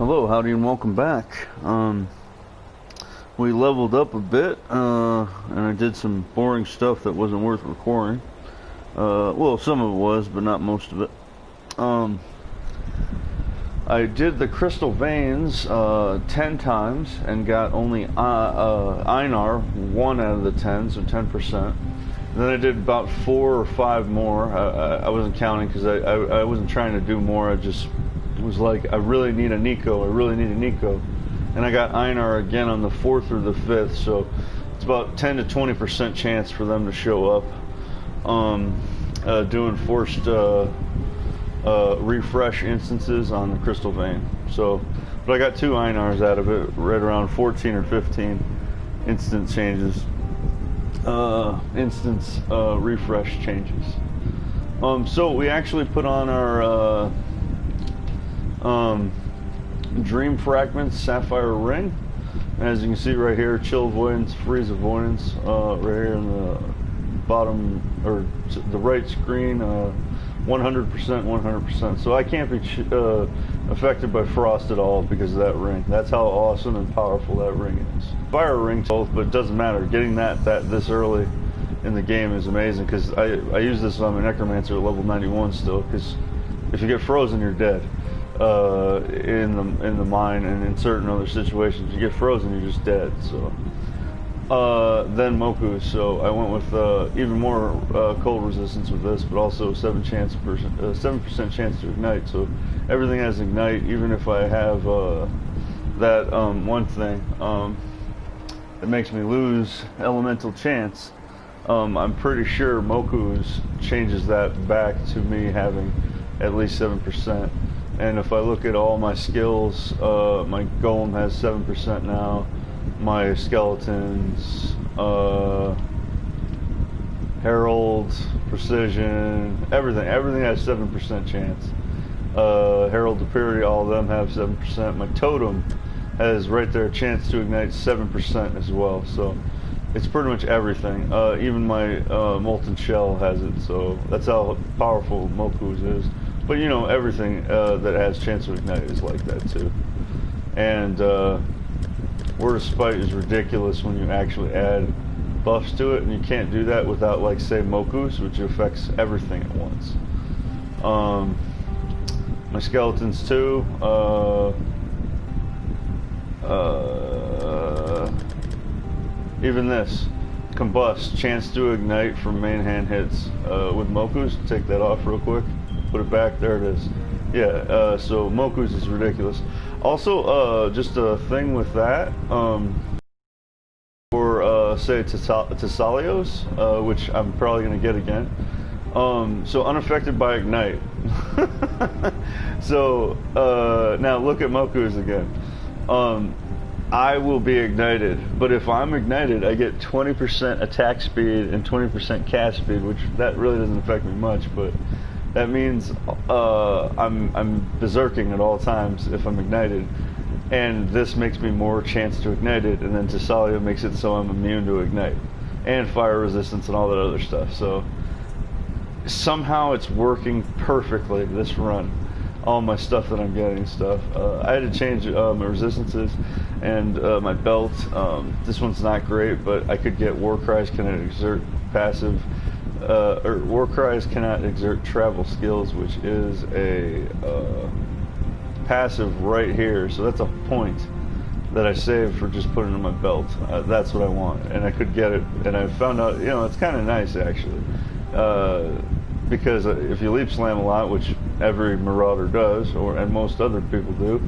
Hello, howdy, and welcome back. We leveled up a bit, and I did some boring stuff that wasn't worth recording. Well, some of it was, but not most of it. I did the crystal veins 10 times and got only Einar 1 out of the 10, so 10%. Then I did about 4 or 5 more. I wasn't counting because I wasn't trying to do more. I just was like, I really need a Nico. And I got Einar again on the 4th or the 5th, so it's about 10 to 20% chance for them to show up. Doing forced refresh instances on the crystal vein. So, but I got 2 Einars out of it, right around 14 or 15 instant changes. Refresh changes. So we actually put on our Dream Fragments Sapphire Ring. And as you can see right here, Chill Avoidance, Freeze Avoidance, right here in the bottom, or the right screen, 100%. So I can't be affected by frost at all because of that ring. That's how awesome and powerful that ring is. Fire ring both, but it doesn't matter. Getting that this early in the game is amazing because I use this on my Necromancer at level 91 still, because if you get frozen, you're dead. In the mine and in certain other situations, you get frozen, you're just dead. So then Moku, so I went with even more cold resistance with this, but also 7% chance to ignite. So everything has ignite, even if I have that one thing that makes me lose elemental chance. I'm pretty sure Moku's changes that back to me having at least 7%. And if I look at all my skills, my Golem has 7% now. My Skeletons, Herald, Precision, everything has 7% chance. Herald to Purity, all of them have 7%. My Totem has right there a chance to ignite 7% as well. So it's pretty much everything. Even my Molten Shell has it. So that's how powerful Moku's is. But you know, everything that has chance to ignite is like that too. And Word of Spite is ridiculous when you actually add buffs to it, and you can't do that without, like, say, Moku's, which affects everything at once. My Skeletons too. Even this. Combust, chance to ignite from main hand hits. With Moku's, take that off real quick. Put it back, there it is. Yeah, so Moku's is ridiculous. Also, just a thing with that, for, say, Tesalios, which I'm probably going to get again. So unaffected by ignite. So, now look at Moku's again. I will be ignited, but if I'm ignited, I get 20% attack speed and 20% cast speed, which that really doesn't affect me much, but that means I'm berserking at all times if I'm ignited, and this makes me more chance to ignite it, and then Tesalia makes it so I'm immune to ignite, and fire resistance and all that other stuff. So somehow it's working perfectly this run. All my stuff that I'm getting stuff. I had to change my resistances and my belt. This one's not great, but I could get War Cries cannot exert passive. Or War Cries cannot exert travel skills, which is a passive right here. So that's a point that I saved for just putting in my belt. That's what I want, and I could get it. And I found out, you know, it's kind of nice actually, because if you leap slam a lot, which every Marauder does, and most other people do,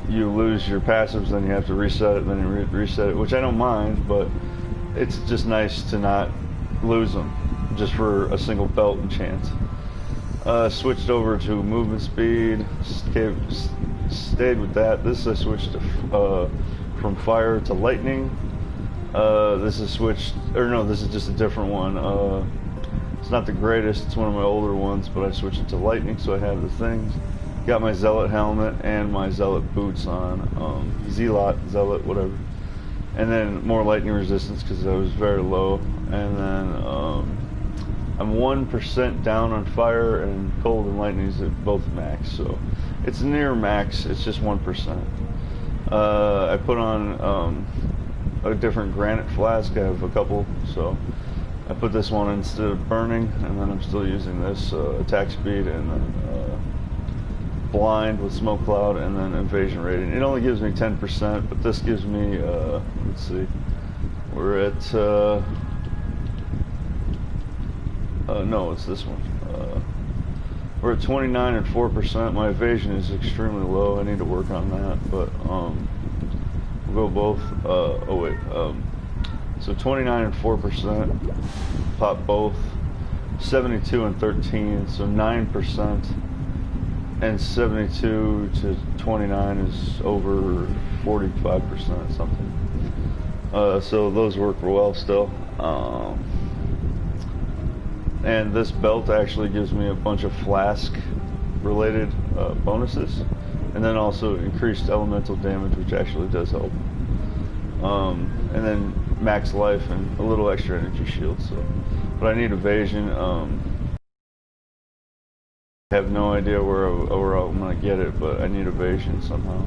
you lose your passives, then you have to reset it, then you reset it, which I don't mind, but it's just nice to not lose them just for a single belt and chance. Switched over to movement speed, stayed with that. This I switched to, from fire to lightning. This is switched, or no, this is just a different one. It's not the greatest, it's one of my older ones, but I switched it to lightning so I have the things. Got my Zealot helmet and my Zealot boots on. Zealot, whatever. And then more lightning resistance because I was very low. And then I'm 1% down on fire, and cold and lightning is at both max, so it's near max. It's just 1%. I put on a different granite flask. I have a couple, so I put this one instead of burning, and then I'm still using this attack speed, and then blind with smoke cloud, and then evasion rating. It only gives me 10%, but this gives me let's see, we're at no, it's this one. We're at 29 and 4%. My evasion is extremely low. I need to work on that, but we'll go both. Oh wait, so 29 and 4%. Pop both. 72 and 13, so 9%. And 72 to 29 is over 45% something. So those work well still. And this belt actually gives me a bunch of flask related bonuses, and then also increased elemental damage, which actually does help. And then max life and a little extra energy shield. So, but I need evasion. I have no idea where I'm gonna get it, but I need evasion somehow.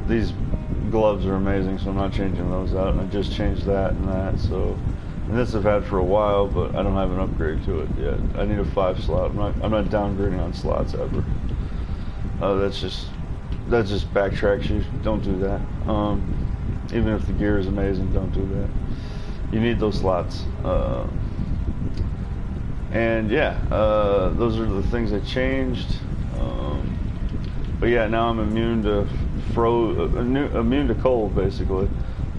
These gloves are amazing, so I'm not changing those out, and I just changed that and that. So. And this I've had for a while, but I don't have an upgrade to it yet. I need a 5 slot. I'm not downgrading on slots ever. That's just backtracks you. Don't do that. Even if the gear is amazing, don't do that. You need those slots. And yeah, those are the things I changed. But yeah, now I'm immune to immune to cold, basically.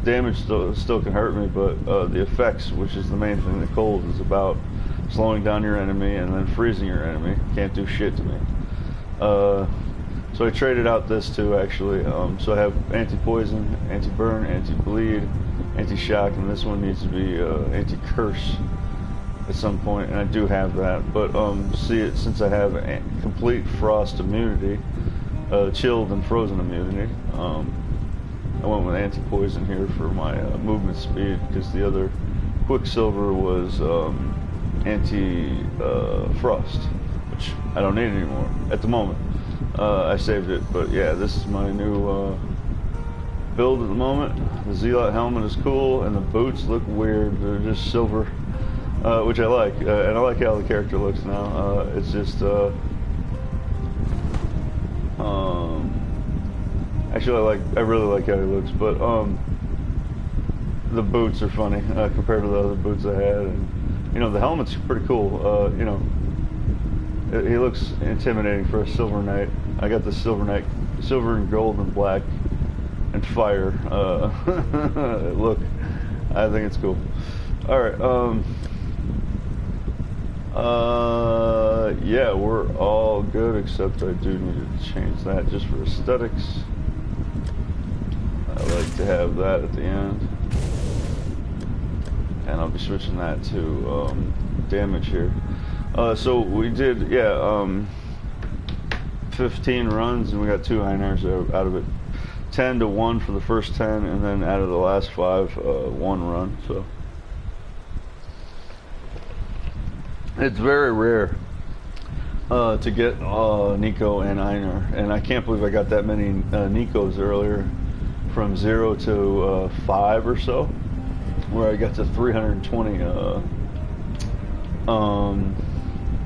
Damage still can hurt me, but the effects, which is the main thing, the cold is about slowing down your enemy and then freezing your enemy. Can't do shit to me. So I traded out this too, actually. So I have anti-poison, anti-burn, anti-bleed, anti-shock, and this one needs to be anti-curse at some point, and I do have that. But since I have complete frost immunity, chilled and frozen immunity, I went with anti-poison here for my movement speed, because the other Quicksilver was anti-frost, which I don't need anymore at the moment. I saved it, but yeah, this is my new build at the moment. The Zealot helmet is cool, and the boots look weird. They're just silver, which I like, and I like how the character looks now. It's just actually, I really like how he looks, but the boots are funny compared to the other boots I had, and you know, the helmet's pretty cool. You know, he looks intimidating for a Silver Knight. I got the Silver Knight, silver and gold and black and fire. Look, I think it's cool. All right, yeah, we're all good, except I do need to change that just for aesthetics. I like to have that at the end, and I'll be switching that to damage here. So we did, yeah, 15 runs, and we got 2 Einars out of it. 10 to 1 for the first 10, and then out of the last 5, 1 run. So it's very rare to get Nico and Einar, and I can't believe I got that many Nikos earlier, from 0 to 5 or so, where I got to 320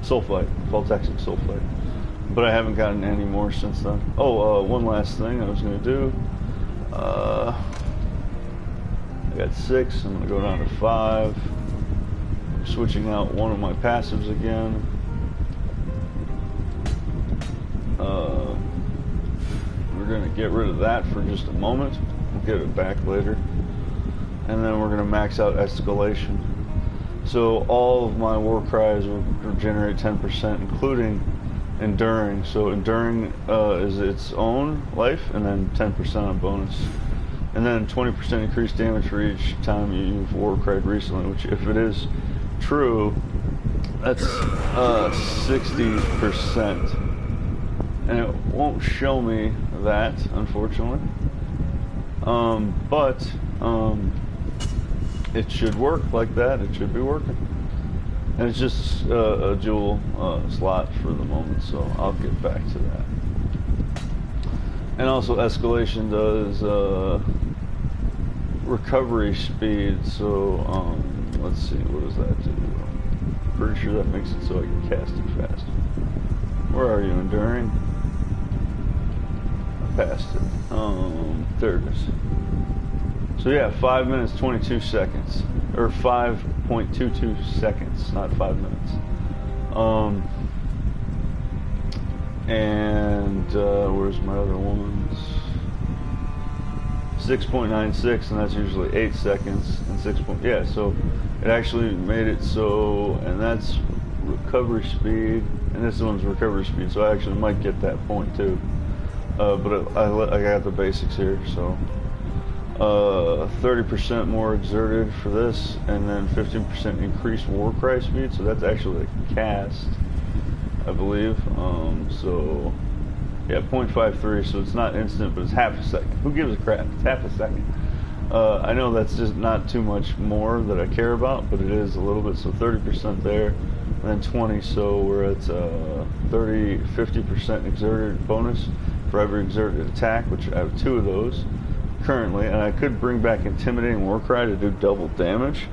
sulfite, Voltaxic sulfite, but I haven't gotten any more since then. Oh, one last thing I was going to do. I got 6. I'm going to go down to 5. I'm switching out one of my passives again. We're going to get rid of that for just a moment. We'll get it back later. And then we're going to max out escalation. So all of my war cries will regenerate 10%, including enduring. So enduring is its own life, and then 10% on bonus. And then 20% increased damage for each time you've war cried recently, which, if it is true, that's 60%. And it won't show me that, unfortunately. But it should work like that. It should be working. And it's just a dual slot for the moment, so I'll get back to that. And also escalation does recovery speed, so let's see, what does that do? Pretty sure that makes it so I can cast it faster. Where are you, enduring? I passed it. There it is. So yeah, 5 minutes 22 seconds, or 5.22 seconds, not 5 minutes. And where's my other ones? 6.96, and that's usually 8 seconds, and 6. Yeah, so it actually made it so, and that's recovery speed, and this one's recovery speed, so I actually might get that point too. But I got the basics here, so 30% more exerted for this, and then 15% increased war cry speed, so that's actually a cast, I believe. So yeah, 0.53, so it's not instant, but it's half a second. Who gives a crap? It's half a second. I know that's just not too much more that I care about, but it is a little bit. So 30% there, and then 20, so we're at 50% exerted bonus for every exerted attack, which I have 2 of those currently, and I could bring back Intimidating Warcry to do double damage.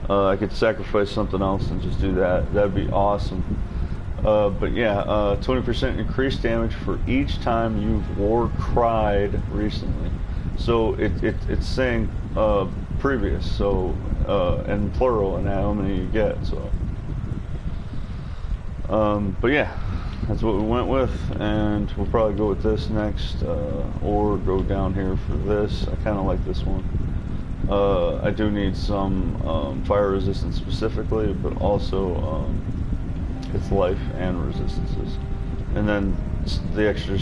I could sacrifice something else and just do that. That'd be awesome. But yeah, 20% increased damage for each time you've war cried recently. So it's saying previous, so and plural, and how many you get. So, but yeah, that's what we went with, and we'll probably go with this next, or go down here for this. I kind of like this one. I do need some fire resistance specifically, but also its life and resistances, and then the extra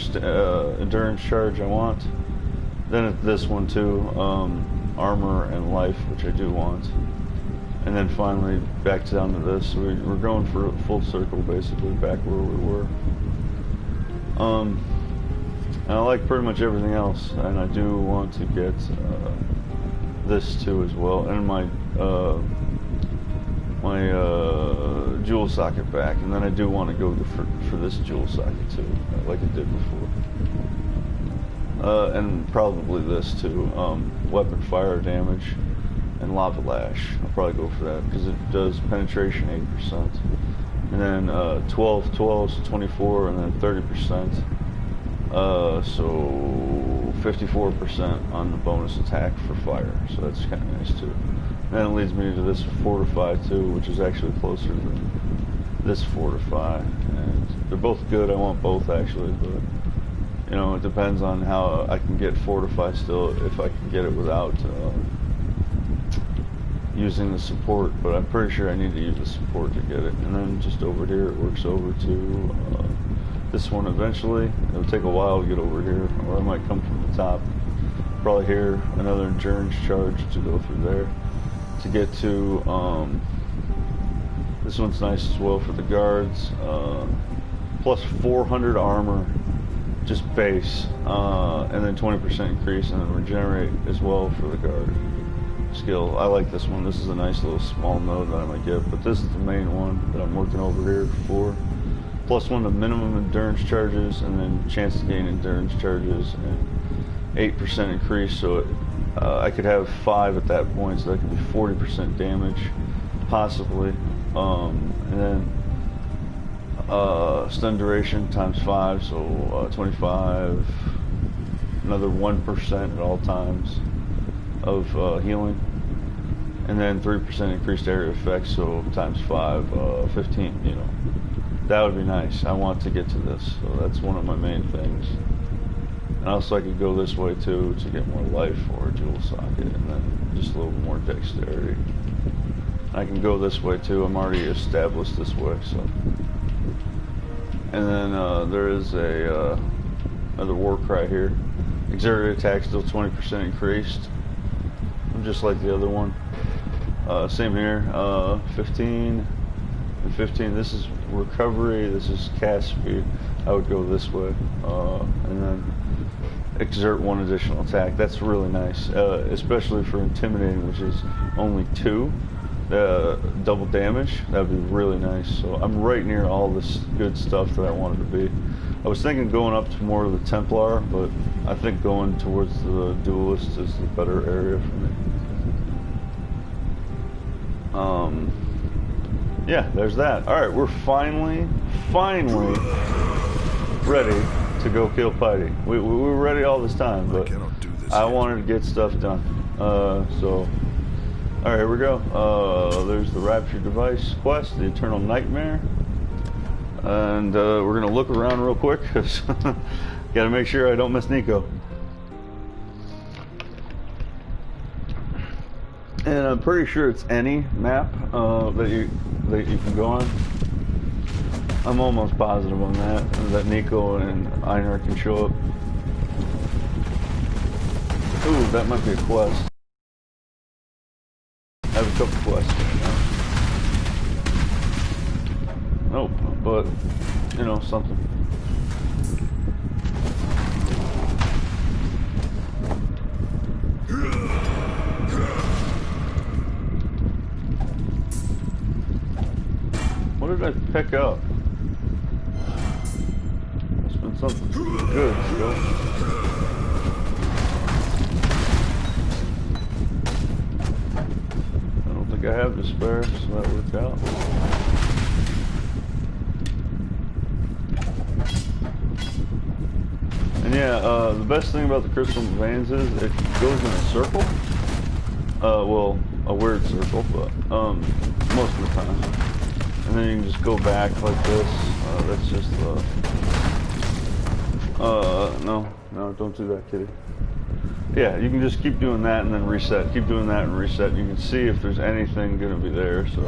endurance charge I want. Then this one too, armor and life, which I do want. And then finally back down to this. We're going for a full circle, basically back where we were. And I like pretty much everything else, and I do want to get this too as well, and my jewel socket back. And then I do want to go for this jewel socket too, like I did before. And probably this too, weapon fire damage and lava lash. I'll probably go for that because it does penetration 8%, and then 12, so 24, and then 30%, so 54% on the bonus attack for fire, so that's kind of nice too. And then it leads me to this fortify too, which is actually closer than this fortify, and they're both good. I want both actually, but you know, it depends on how I can get fortify still, if I can get it without using the support, but I'm pretty sure I need to use the support to get it. And then just over here it works over to this one eventually. It'll take a while to get over here, or I might come from the top. Probably here, another endurance charge to go through there to get to this one's nice as well for the guards, plus 400 armor just base, and then 20% increase, and then regenerate as well for the guard skill. I like this one. This is a nice little small node that I might get, but this is the main one that I'm working over here for. Plus 1 to minimum endurance charges, and then chance to gain endurance charges, and 8% increase, so it, I could have 5 at that point, so that could be 40% damage, possibly. And then stun duration times 5, so 25, another 1% at all times of healing, and then 3% increased area effects, so times 5, 15, you know. That would be nice. I want to get to this, so that's one of my main things. And also I could go this way too to get more life or a jewel socket, and then just a little more dexterity. I can go this way too. I'm already established this way, so. And then there is a another war cry here. Exerted attack still 20% increased, just like the other one. Same here, 15 and 15. This is recovery. This is cast speed. I would go this way, and then exert 1 additional attack. That's really nice, especially for intimidating, which is only 2. double damage, that'd be really nice. So I'm right near all this good stuff that I wanted to be. I was thinking going up to more of the Templar, but I think going towards the Duelist is the better area for me. Yeah, there's that. Alright, we're finally ready to go kill Piety. We were ready all this time, but I wanted to get stuff done. So, alright, here we go. There's the Rapture Device quest, the Eternal Nightmare. And we're going to look around real quick, because got to make sure I don't miss Nico. And I'm pretty sure it's any map that you can go on. I'm almost positive on that Nico and Einar can show up. Ooh, that might be a quest. I have a couple quests right now. Nope, but you know, something. What did I pick up? Must have been something good still. I don't think I have despair, so that worked out. And yeah, the best thing about the crystal veins is it goes in a circle. Well, a weird circle, but most of the time. And then you can just go back like this. That's just no, don't do that, kitty. Yeah, you can just keep doing that and then reset. Keep doing that and reset. You can see if there's anything gonna be there. So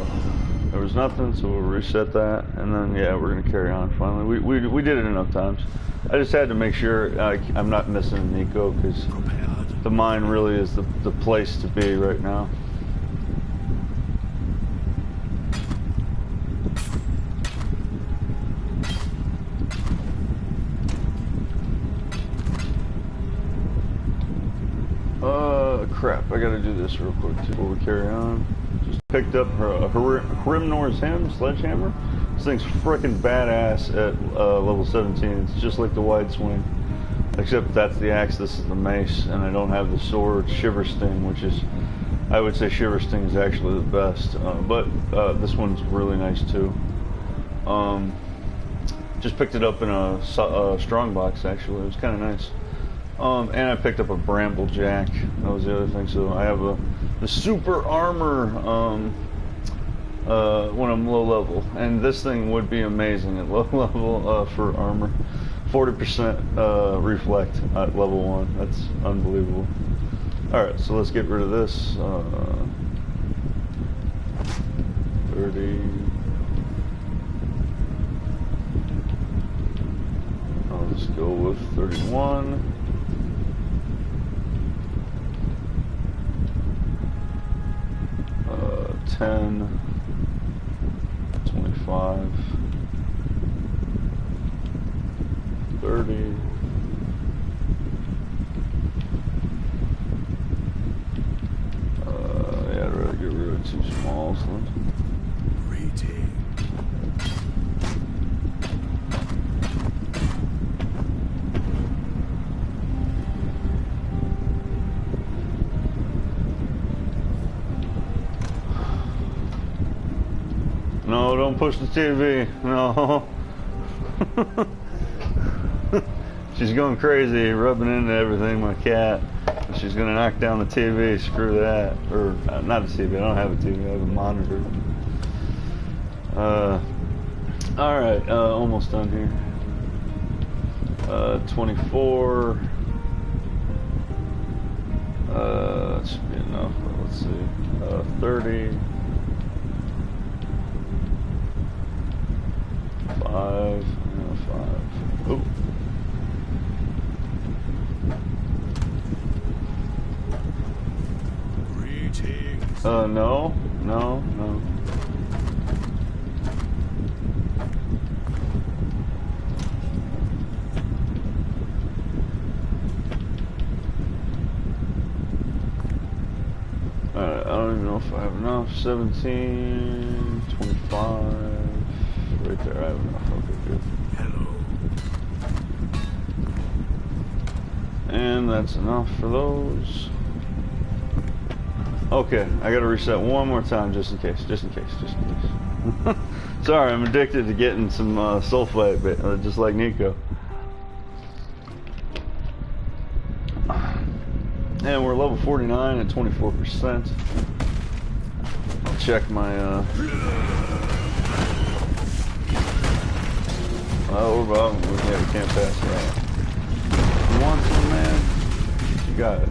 there was nothing, so we'll reset that, and then yeah, we're gonna carry on. Finally, we did it enough times. I just had to make sure I'm not missing Nico, because the mine really is the place to be right now. Crap, I gotta do this real quick before we carry on. Just picked up Hrimnor's Sledgehammer. This thing's freaking badass at level 17. It's just like the wide swing, except that's the axe, this is the mace, and I don't have the sword Shiver Sting, which is, I would say Shiver Sting is actually the best, but this one's really nice too. Just picked it up in a strong box actually. It was kind of nice. And I picked up a Bramble Jack. That was the other thing. So I have the super armor when I'm low level, and this thing would be amazing at low level for armor. 40% reflect at level 1. That's unbelievable. All right, so let's get rid of this. 30. I'll just go with 31. 10, 25, 30, yeah, I'd rather get rid of 2 smalls then. No, don't push the TV. No. She's going crazy, rubbing into everything, my cat. She's going to knock down the TV. Screw that. Or, not a TV. I don't have a TV. I have a monitor. Alright, almost done here. 24. That should be enough. Let's see. 30. 5. Oh. Greetings. No. I don't even know I have enough. 17, 25. Right there, I have enough. Okay, good. Hello. And that's enough for those. Okay, I gotta reset one more time just in case. Sorry, I'm addicted to getting some sulfite, just like Nico. And we're level 49 at 24%. I'll check my oh, well, yeah, we can't pass that. You want some, man? You got it.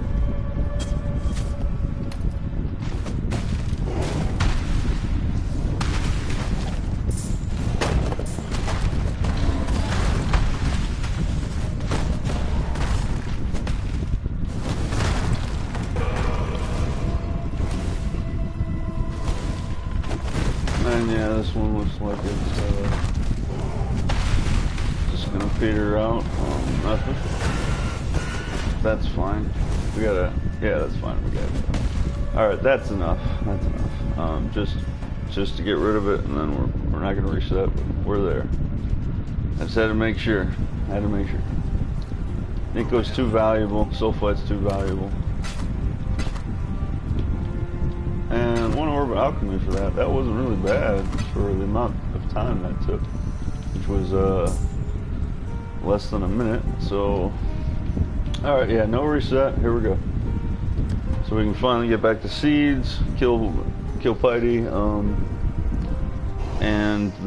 And yeah, this one looks like it's just gonna peter out. Nothing. That's fine. We gotta. Yeah, that's fine. We got it. All right, that's enough. That's enough. Just to get rid of it, and then we're not gonna reset. But we're there. I just had to make sure. Nico's too valuable. Sulfite's too valuable. And one orb of alchemy for that. That wasn't really bad for the amount of time that took, which was less than a minute. So, all right, yeah, no reset. Here we go. So we can finally get back to seeds, kill Piety, and